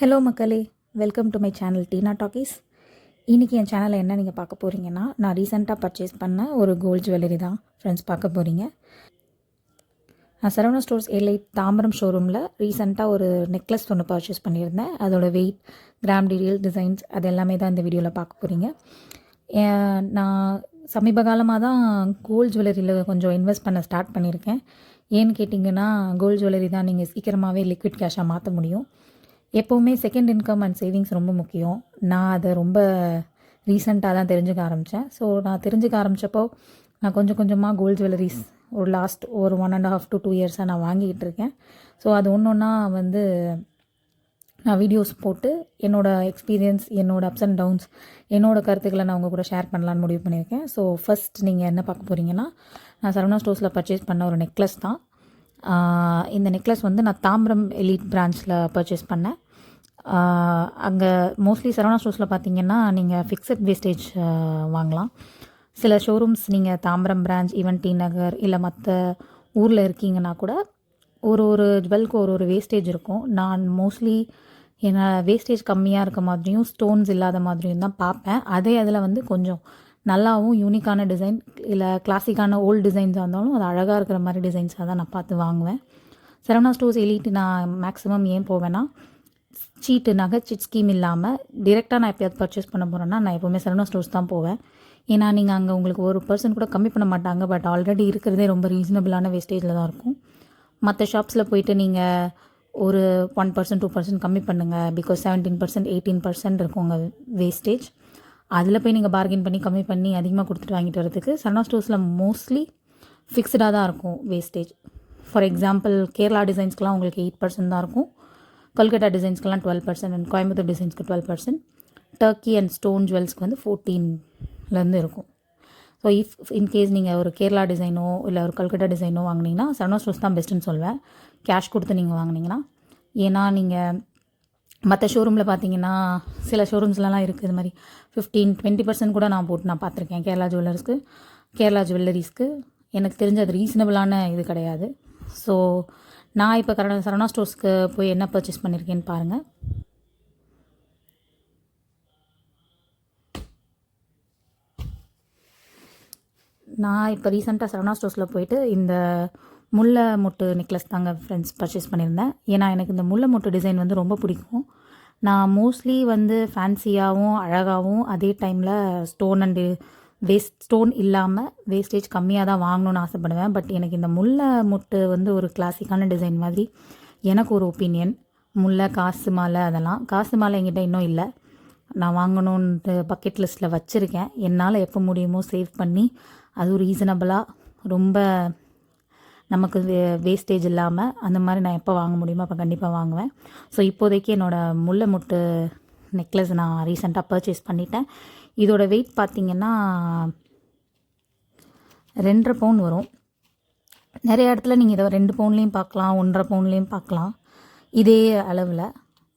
Hello மக்களே, welcome to my channel Teena talkies. இன்றைக்கி என் சேனலில் என்ன நீங்கள் பார்க்க போகிறீங்கன்னா, நான் ரீசெண்டாக பர்ச்சேஸ் பண்ண ஒரு கோல்ட் ஜுவல்லரி தான் ஃப்ரெண்ட்ஸ் பார்க்க போகிறீங்க. நான் சரவணா ஸ்டோர்ஸ் எலைட் தாம்பரம் ஷோரூமில் ரீசெண்டாக ஒரு நெக்லஸ் ஒன்று பர்ச்சேஸ் பண்ணியிருந்தேன். அதோட வெயிட், கிராம் டீட்டெயில், டிசைன்ஸ் அது எல்லாமே தான் இந்த வீடியோவில் பார்க்க போகிறீங்க. நான் சமீப காலமாக தான் கோல்ட் ஜுவல்லரியில் கொஞ்சம் இன்வெஸ்ட் பண்ண ஸ்டார்ட் பண்ணியிருக்கேன். ஏன்னு கேட்டிங்கன்னா, கோல்ட் ஜுவல்லரி தான் நீங்கள் சீக்கிரமாகவே லிக்விட் கேஷாக மாற்ற முடியும். எப்போவுமே செகண்ட் இன்கம் அண்ட் சேவிங்ஸ் ரொம்ப முக்கியம். நான் அதை ரொம்ப ரீசெண்டாக தான் தெரிஞ்சுக்க ஆரம்பித்தேன். ஸோ நான் தெரிஞ்சுக்க ஆரம்பித்தப்போ நான் கொஞ்சம் கொஞ்சமாக கோல்ட் ஜுவல்லரிஸ் ஒரு லாஸ்ட் ஒரு 1.5 to 2 இயர்ஸாக நான் வாங்கிக்கிட்டு இருக்கேன். ஸோ அது ஒன்றா நான் வீடியோஸ் போட்டு என்னோடய எக்ஸ்பீரியன்ஸ், என்னோடய அப்ஸ் அண்ட் டவுன்ஸ், என்னோடய கருத்துக்களை நான் உங்கள் கூட ஷேர் பண்ணலான்னு முடிவு பண்ணியிருக்கேன். ஸோ ஃபஸ்ட் நீங்கள் என்ன பார்க்க போகிறீங்கன்னா, நான் சரவணா ஸ்டோர்ஸில் பர்ச்சேஸ் பண்ண ஒரு நெக்லஸ் தான். இந்த நெக்லஸ் நான் தாம்பரம் எலீட் பிரான்ச்சில் பர்ச்சேஸ் பண்ணேன். அங்கே மோஸ்ட்லி சரவணா ஸ்டோர்ஸில் பார்த்தீங்கன்னா நீங்கள் ஃபிக்ஸட் வேஸ்டேஜ் வாங்கலாம். சில ஷோரூம்ஸ் நீங்கள் தாம்பரம் பிரான்ச், ஈவன் டி நகர் இல்லை மற்ற ஊரில் இருக்கீங்கன்னா கூட ஒரு ஜுவல்க்கு ஒரு வேஸ்டேஜ் இருக்கும். நான் மோஸ்ட்லி என்ன வேஸ்டேஜ் கம்மியாக இருக்க மாதிரியும் ஸ்டோன்ஸ் இல்லாத மாதிரியும் தான் பார்ப்பேன். அதே அதில் கொஞ்சம் நல்லாவும் யூனிக்கான டிசைன் இல்லை கிளாசிக்கான ஓல்டு டிசைன்ஸாக இருந்தாலும் அது அழகாக இருக்கிற மாதிரி டிசைன்ஸாக தான் நான் பார்த்து வாங்குவேன். சரவணா ஸ்டோர்ஸ் எலீட்டு நான் மேக்ஸிமம் ஏன் போவேன்னா, நகை சீட் ஸ்கீம் இல்லாமல் டிரெக்டாக நான் எப்போயாவது பர்ச்சேஸ் பண்ண போகிறேன்னா நான் எப்போவுமே சரவணா ஸ்டோர்ஸ் தான் போவேன். ஏன்னா நீங்கள் அங்கே உங்களுக்கு 1% கூட கம்மி பண்ண மாட்டாங்க. பட் ஆல்ரெடி இருக்கிறதே ரொம்ப ரீசனபிளான வேஸ்டேஜில் தான் இருக்கும். மற்ற ஷாப்ஸில் போயிட்டு நீங்கள் ஒரு 1% 2% கம்மி பண்ணுங்கள், பிகாஸ் 17% 18% இருக்கும் உங்கள் வேஸ்டேஜ். அதில் போய் நீங்கள் பார்கெயின் பண்ணி கம்மி பண்ணி அதிகமாக கொடுத்துட்டு வாங்கிட்டு வரதுக்கு சரவணா ஸ்டோர்ஸில் மோஸ்ட்லி ஃபிக்ஸ்டாக தான் இருக்கும் வேஸ்டேஜ். ஃபார் எக்ஸாம்பிள் கேரளா டிசைன்ஸ்க்கெலாம் உங்களுக்கு 8% தான் இருக்கும். கொல்கட்டா டிசைன்ஸ்க்கெலாம் 12% அண்ட் கோயம்புத்தூர் டிசைன்ஸ்க்கு 12%. டர்க்கி அண்ட் ஸ்டோன் ஜுவல்ஸ்க்கு 14% இருக்கும். ஸோ இன்கேஸ் நீங்கள் ஒரு கேரளா டிசைனோ இல்லை ஒரு கல்கட்டா டிசைனோ வாங்கினீங்கன்னா சரவணா ஸ்டோர்ஸ் தான் பெஸ்ட்டுன்னு சொல்வேன், கேஷ் கொடுத்து நீங்கள் வாங்கினீங்கன்னா. ஏன்னா நீங்கள் மற்ற ஷோரூமில் பார்த்தீங்கன்னா சில ஷோரூம்ஸ்லாம் இருக்குது இது மாதிரி 15-20% கூட நான் பார்த்துருக்கேன் கேரளா ஜுவல்லரிஸ்க்கு. எனக்கு தெரிஞ்ச அது ரீசனபிளான இது கிடையாது. ஸோ நான் இப்போ சரவணா ஸ்டோர்ஸ்க்கு போய் என்ன பர்ச்சேஸ் பண்ணியிருக்கேன்னு பாருங்கள். நான் இப்போ ரீசெண்டாக சரவணா ஸ்டோர்ஸில் போயிட்டு இந்த முல்லை மொட்டு நெக்லஸ் தாங்க ஃப்ரெண்ட்ஸ் பர்ச்சேஸ் பண்ணியிருந்தேன். ஏன்னா எனக்கு இந்த முல்லை மொட்டு டிசைன் ரொம்ப பிடிக்கும். நான் மோஸ்ட்லி ஃபேன்சியாகவும் அழகாகவும் அதே டைமில் ஸ்டோன் இல்லாமல் வேஸ்டேஜ் கம்மியாக தான் வாங்கணுன்னு ஆசைப்படுவேன். பட் எனக்கு இந்த முல்லை மொட்டு ஒரு கிளாசிக்கான டிசைன் மாதிரி எனக்கு ஒரு ஒப்பீனியன். முல்லை, காசு மாலை, அதெல்லாம் காசு மாலை என்கிட்ட இன்னும் இல்லை. நான் வாங்கணுன்ட்டு பக்கெட் லிஸ்ட்டில் வச்சுருக்கேன். என்னால் எப்போ முடியுமோ சேவ் பண்ணி அதுவும் ரீசனபிளாக ரொம்ப நமக்கு வேஸ்டேஜ் இல்லாமல் அந்த மாதிரி நான் எப்போ வாங்க முடியுமோ அப்போ கண்டிப்பாக வாங்குவேன். ஸோ இப்போதைக்கு என்னோடய முல்லை மொட்டு நெக்லஸ் நான் ரீசெண்டாக பர்ச்சேஸ் பண்ணிட்டேன். இதோட வெயிட் பார்த்திங்கன்னா 2.5 பவுன் வரும். நிறைய இடத்துல நீங்கள் இதை 2 பவுன்லேயும் பார்க்கலாம், 1.5 பவுன்லேயும் பார்க்கலாம் இதே அளவில்.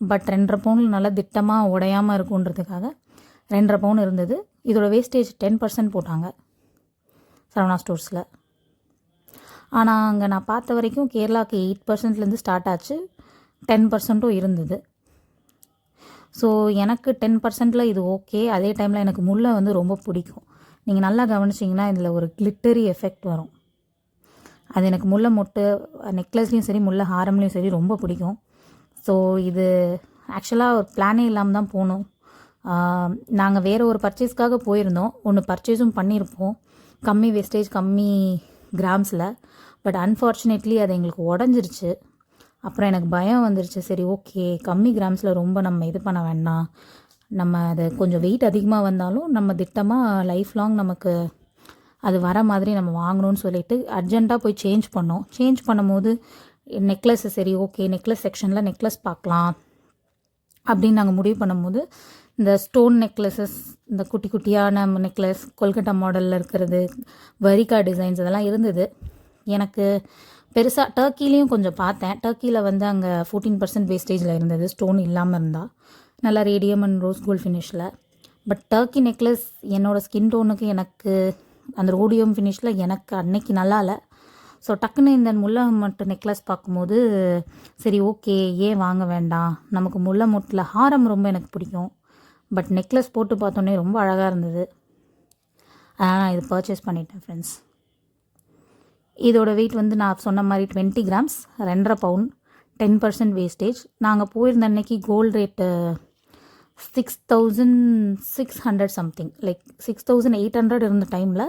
பட் 2.5 பவுனில் நல்லா திட்டமாக உடையாமல் இருக்குன்றதுக்காக 2.5 பவுன் இருந்தது. இதோட வேஸ்டேஜ் 10% போட்டாங்க சரவணா ஸ்டோர்ஸில். ஆனால் அங்கே நான் பார்த்த வரைக்கும் கேரளாவுக்கு 8%லேருந்து ஸ்டார்ட் ஆச்சு, 10%ம் இருந்தது. ஸோ எனக்கு 10%ல் இது ஓகே. அதே டைமில் எனக்கு முல்லை ரொம்ப பிடிக்கும். நீங்கள் நல்லா கவனிச்சிங்கன்னா இதில் ஒரு கிளிட்டரி எஃபெக்ட் வரும். அது எனக்கு முல்லை மொட்டு நெக்லஸ்லேயும் சரி முல்லை ஹாரம்லேயும் சரி ரொம்ப பிடிக்கும். ஸோ இது ஆக்சுவலாக ஒரு பிளானே இல்லாமல் தான் போனோம். நாங்கள் வேறு ஒரு பர்ச்சேஸ்க்காக போயிருந்தோம். ஒன்று பர்ச்சேஸும் பண்ணியிருப்போம் கம்மி வேஸ்டேஜ் கம்மி கிராம்ஸில். பட் அன்ஃபார்ச்சுனேட்லி அது எங்களுக்கு உடஞ்சிருச்சு. அப்புறம் எனக்கு பயம் வந்துருச்சு. சரி ஓகே, கம்மி கிராம்ஸில் ரொம்ப நம்ம இது பண்ண வேண்டாம், நம்ம அது கொஞ்சம் வெயிட் அதிகமாக வந்தாலும் நம்ம திட்டமாக லைஃப் லாங் நமக்கு அது வர மாதிரி நம்ம வாங்கணும்னு சொல்லிட்டு அர்ஜெண்ட்டாக போய் சேஞ்ச் பண்ணோம். சேஞ்ச் பண்ணும்போது நெக்லஸ்ஸு சரி ஓகே நெக்லஸ் செக்ஷனில் நெக்லஸ் பார்க்கலாம் அப்படின்னு நாங்கள் முடிவு பண்ணும்போது இந்த ஸ்டோன் நெக்லஸஸ், இந்த குட்டி குட்டியான நெக்லஸ், கொல்கட்டா மாடலில் இருக்கிறது, வரிக்கா டிசைன்ஸ் அதெல்லாம் இருந்தது. எனக்கு பெருசாக டர்க்கிலையும் கொஞ்சம் பார்த்தேன். டர்க்கியில் அங்கே 14% வேஸ்டேஜில் இருந்தது, ஸ்டோன் இல்லாமல் இருந்தால் நல்லா ரேடியம் அண்ட் ரோஸ் கோல்ட் ஃபினிஷில். பட் டர்க்கி நெக்லஸ் என்னோடய ஸ்கின் டோனுக்கு எனக்கு அந்த ரோடியம் ஃபினிஷில் எனக்கு அன்னைக்கு நல்லா இல்லை. ஸோ டக்குன்னு இந்த முல்லை மொட்டு நெக்லஸ் பார்க்கும்போது சரி ஓகே ஏன் வாங்க வேண்டாம், நமக்கு முல்லை மொட்டில் ஹாரம் ரொம்ப எனக்கு பிடிக்கும், பட் நெக்லஸ் போட்டு பார்த்தோன்னே ரொம்ப அழகாக இருந்தது. அதனால் நான் இது பர்ச்சேஸ் பண்ணிட்டேன் ஃப்ரெண்ட்ஸ். இதோட வெயிட் வந்து நான் சொன்ன மாதிரி 20 கிராம்ஸ், 2.5 பவுன், 10% வேஸ்டேஜ். நாங்கள் போயிருந்த அன்னைக்கு கோல்டு ரேட்டு 6,600 சம்திங், லைக் 6,800 இருந்த டைமில்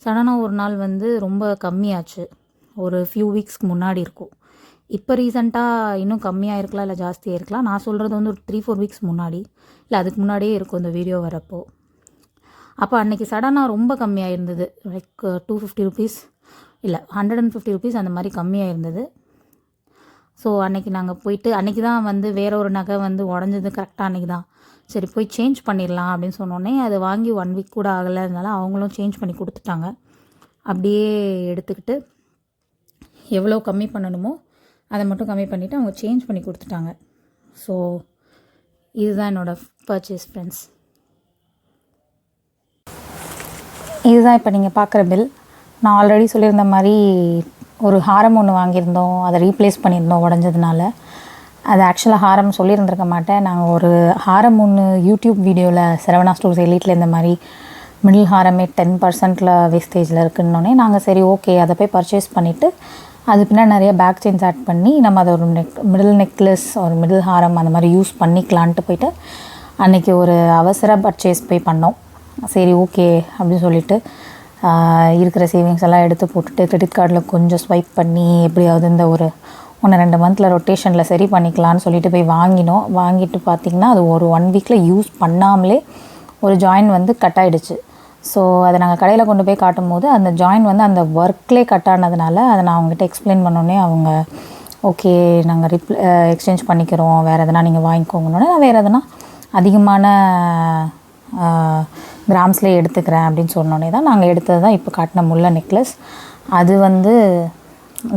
சடனாக ஒரு நாள் வந்து ரொம்ப கம்மியாச்சு. ஒரு ஃபியூ வீக்ஸ்க்கு முன்னாடி இருக்கும். இப்போ ரீசெண்டாக இன்னும் கம்மியாக இருக்கலாம், இல்லை ஜாஸ்தியாக இருக்கலாம். நான் சொல்கிறது வந்து ஒரு 3-4 வீக்ஸ் முன்னாடி, இல்லை அதுக்கு முன்னாடியே இருக்கும் இந்த வீடியோ வரப்போ. அப்போ அன்றைக்கி சடனாக ரொம்ப கம்மியாக இருந்தது, லைக் 250 ருபீஸ் இல்லை 150 ருபீஸ் அந்த மாதிரி கம்மியாக இருந்தது. ஸோ அன்றைக்கி நாங்கள் போயிட்டு, அன்றைக்கி தான் வந்து வேற ஒரு நகை வந்து உடஞ்சது கரெக்டாக அன்றைக்கி தான். சரி போய் சேஞ்ச் பண்ணிடலாம் அப்படின்னு சொன்னோன்னே, அது வாங்கி 1 வீக் கூட ஆகலை, அதனால அவங்களும் சேஞ்ச் பண்ணி கொடுத்துட்டாங்க. அப்படியே எடுத்துக்கிட்டு எவ்வளோ கம்மி பண்ணணுமோ அதை மட்டும் கம்மி பண்ணிவிட்டு அவங்க சேஞ்ச் பண்ணி கொடுத்துட்டாங்க. ஸோ இதுதான் என்னோடய பர்ச்சேஸ் ஃப்ரெண்ட்ஸ். இதுதான் இப்போ நீங்கள் பார்க்குற பில். நான் ஆல்ரெடி சொல்லியிருந்த மாதிரி ஒரு ஹாரம் ஒன்று வாங்கியிருந்தோம், அதை ரீப்ளேஸ் பண்ணியிருந்தோம் உடஞ்சதுனால. அது ஆக்சுவலாக ஹாரம் சொல்லியிருந்திருக்க மாட்டேன். நாங்கள் ஒரு ஹாரம் ஒன்று யூடியூப் வீடியோவில் சரவணா ஸ்டோர்ஸ் எலிட்டில் இந்த மாதிரி மிடில் ஹாரமே 10%ல் வேஸ்டேஜில் இருக்குன்னொன்னே நாங்கள் சரி ஓகே அதை போய் பர்ச்சேஸ் பண்ணிவிட்டு அது பின்னாடி நிறைய பேக் செயின்ஸ் ஆட் பண்ணி நம்ம அதை ஒரு மிடில் நெக்லஸ் ஒரு மிடில் ஹாரம் அந்த மாதிரி யூஸ் பண்ணிக்கலான்ட்டு போயிட்டு அன்றைக்கி ஒரு அவசர பர்ச்சேஸ் போய் பண்ணோம். சரி ஓகே அப்படின்னு சொல்லிவிட்டு இருக்கிற சேவிங்ஸ் எல்லாம் எடுத்து போட்டுட்டு கிரெடிட் கார்டில் கொஞ்சம் ஸ்வைப் பண்ணி எப்படியாவது இந்த ஒரு 1-2 மந்தில் ரொட்டேஷனில் சரி பண்ணிக்கலான்னு சொல்லிட்டு போய் வாங்கினோம். வாங்கிட்டு பார்த்திங்கன்னா அது ஒரு 1 வீக்கில் யூஸ் பண்ணாமலே ஒரு ஜாயின் வந்து கட் ஆகிடுச்சு. ஸோ அதை நாங்கள் கடையில் கொண்டு போய் காட்டும் போது அந்த ஜாயின் வந்து அந்த ஒர்க்லேயே கட் ஆனதுனால அதை நான் அவங்ககிட்ட எக்ஸ்பிளைன் பண்ணோன்னே அவங்க ஓகே நாங்கள் எக்ஸ்சேஞ்ச் பண்ணிக்கிறோம், வேறு எதனா நீங்கள் வாங்கிக்கோங்கன்னொன்னே நான் வேறு எதனா அதிகமான கிராம்ஸ்லேயே எடுத்துக்கிறேன் அப்படின்னு சொன்னோன்னே தான் நாங்கள் எடுத்தது தான் இப்போ காட்டின முல்லை நெக்லஸ். அது வந்து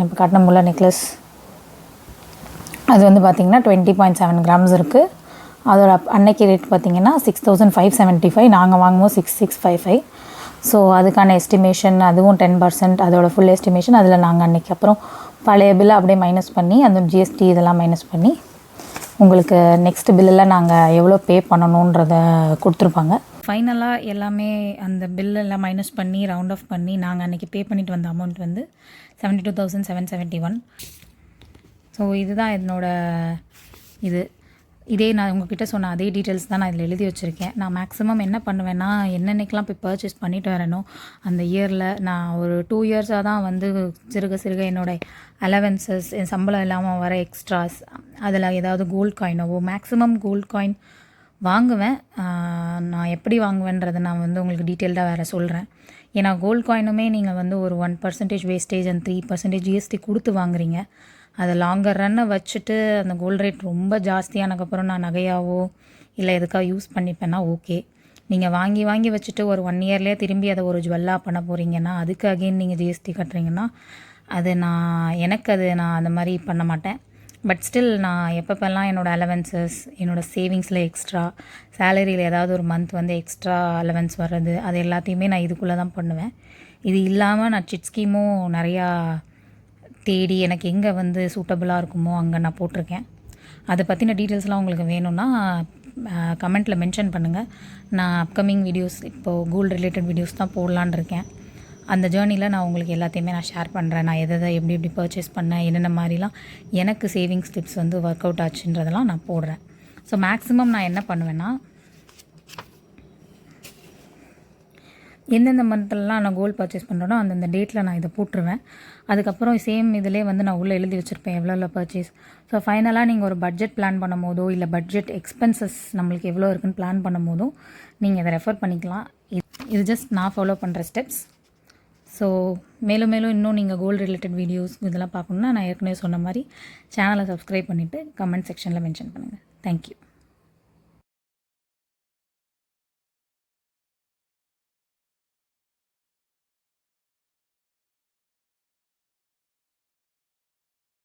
இப்போ காட்டின முல்லை நெக்லஸ் அது வந்து பார்த்திங்கன்னா 20.7 கிராம்ஸ் இருக்குது. அதோட அன்னைக்கு ரேட் பார்த்திங்கன்னா 6,575, நாங்கள் வாங்குவோம் 6,655. ஸோ அதுக்கான எஸ்டிமேஷன் அதுவும் 10%, அதோட ஃபுல் எஸ்டிமேஷன் அதில் நாங்கள் அன்றைக்கி அப்புறம் பழைய பில்லை அப்படியே மைனஸ் பண்ணி அந்த ஜிஎஸ்டி இதெல்லாம் மைனஸ் பண்ணி உங்களுக்கு நெக்ஸ்ட் பில்லில் நாங்கள் எவ்வளோ பே பண்ணணுன்றதை கொடுத்துருப்பாங்க. ஃபைனலாக எல்லாமே அந்த பில்லெல்லாம் மைனஸ் பண்ணி ரவுண்ட் ஆஃப் பண்ணி நாங்கள் அன்றைக்கி பே பண்ணிட்டு வந்த அமௌண்ட் வந்து 72,771. ஸோ இதுதான் என்னோடய இதே நான் உங்ககிட்ட சொன்ன அதே டீட்டெயில்ஸ் தான் நான் இதில் எழுதி வச்சுருக்கேன். நான் மேக்ஸிமம் என்ன பண்ணுவேன்னா என்னென்னைக்கெலாம் போய் பர்ச்சேஸ் பண்ணிட்டு வரேனோ அந்த இயரில் நான் ஒரு 2 இயர்ஸாக தான் வந்து சிறுக சிறுக என்னோடய அலவன்சஸ் என் சம்பளம் இல்லாமல் வர எக்ஸ்ட்ராஸ் அதில் ஏதாவது கோல்ட் காயினோ மேக்ஸிமம் கோல்ட் காயின் வாங்குவேன். நான் எப்படி வாங்குவேன்றதை நான் வந்து உங்களுக்கு டீட்டெயில்டாக வேறு சொல்கிறேன். ஏன்னா கோல்ட் காயினுமே நீங்கள் வந்து ஒரு 1% வேஸ்டேஜ் அண்ட் 3% ஜிஎஸ்டி கொடுத்து வாங்குறீங்க. அதை லாங்கர் ரன்னை வச்சுட்டு அந்த கோல்டு ரேட் ரொம்ப ஜாஸ்தியானதுக்கப்புறம் நான் நகையாவோ இல்லை எதுக்காக யூஸ் பண்ணிப்பேன்னா ஓகே. நீங்கள் வாங்கி வாங்கி வச்சுட்டு ஒரு 1 இயர்லேயே திரும்பி அதை ஒரு ஜுவல்லாக பண்ண போகிறீங்கன்னா அதுக்கு அகெயின் நீங்கள் ஜிஎஸ்டி கட்டுறீங்கன்னா அது நான் அந்த மாதிரி பண்ண மாட்டேன். பட் ஸ்டில் நான் எப்பப்பெல்லாம் என்னோடய அலவன்சஸ் என்னோடய சேவிங்ஸில் எக்ஸ்ட்ரா சேலரியில் ஏதாவது ஒரு மந்த் வந்து எக்ஸ்ட்ரா அலவன்ஸ் வர்றது அது எல்லாத்தையுமே நான் இதுக்குள்ளே தான் பண்ணுவேன். இது இல்லாமல் நான் சிட் ஸ்கீமும் நிறையா தேடி எனக்கு எங்கே வந்து சூட்டபுளாக இருக்குமோ அங்கே நான் போட்டிருக்கேன். அதை பற்றின டீட்டெயில்ஸ்லாம் உங்களுக்கு வேணும்னா கமெண்ட்டில் மென்ஷன் பண்ணுங்கள். நான் அப்கமிங் வீடியோஸ் இப்போது கோல்டு ரிலேட்டட் வீடியோஸ் தான் போடலான்னு இருக்கேன். அந்த ஜேர்னியில் நான் உங்களுக்கு எல்லாத்தையுமே நான் ஷேர் பண்ணுறேன். நான் எதை எப்படி பர்ச்சேஸ் பண்ணேன், என்னென்ன மாதிரிலாம் எனக்கு சேவிங்ஸ் டிப்ஸ் வந்து ஒர்க் அவுட் ஆச்சுன்றதெல்லாம் நான் போடுறேன். ஸோ மேக்ஸிமம் நான் என்ன பண்ணுவேன்னா எந்தெந்த மந்த்லலாம் நான் கோல்டு பர்ச்சேஸ் பண்ணுறேனோ அந்தந்த டேட்டில் நான் இதை போட்டுருவேன். அதுக்கப்புறம் சேம் இதிலே வந்து நான் உள்ளே எழுதி வச்சுருப்பேன் எவ்வளோ பர்ச்சேஸ். ஸோ ஃபைனலாக நீங்கள் ஒரு பட்ஜெட் பிளான் பண்ணும் போதோ இல்லை பட்ஜெட் எக்ஸ்பென்சஸ் நம்மளுக்கு எவ்வளோ இருக்குன்னு பிளான் பண்ணும் போதும் நீங்கள் இதை ரெஃபர் பண்ணிக்கலாம். இது ஜஸ்ட் நான் ஃபாலோ பண்ணுற ஸ்டெப்ஸ். ஸோ மேலும் இன்னும் நீங்கள் கோல்டு ரிலேட்டட் வீடியோஸ் இதெல்லாம் பார்க்கணுன்னா நான் ஏற்கனவே சொன்ன மாதிரி சேனலை சப்ஸ்கிரைப் பண்ணிவிட்டு கமெண்ட் செக்ஷனில் மென்ஷன் பண்ணுங்கள். தேங்க்யூ.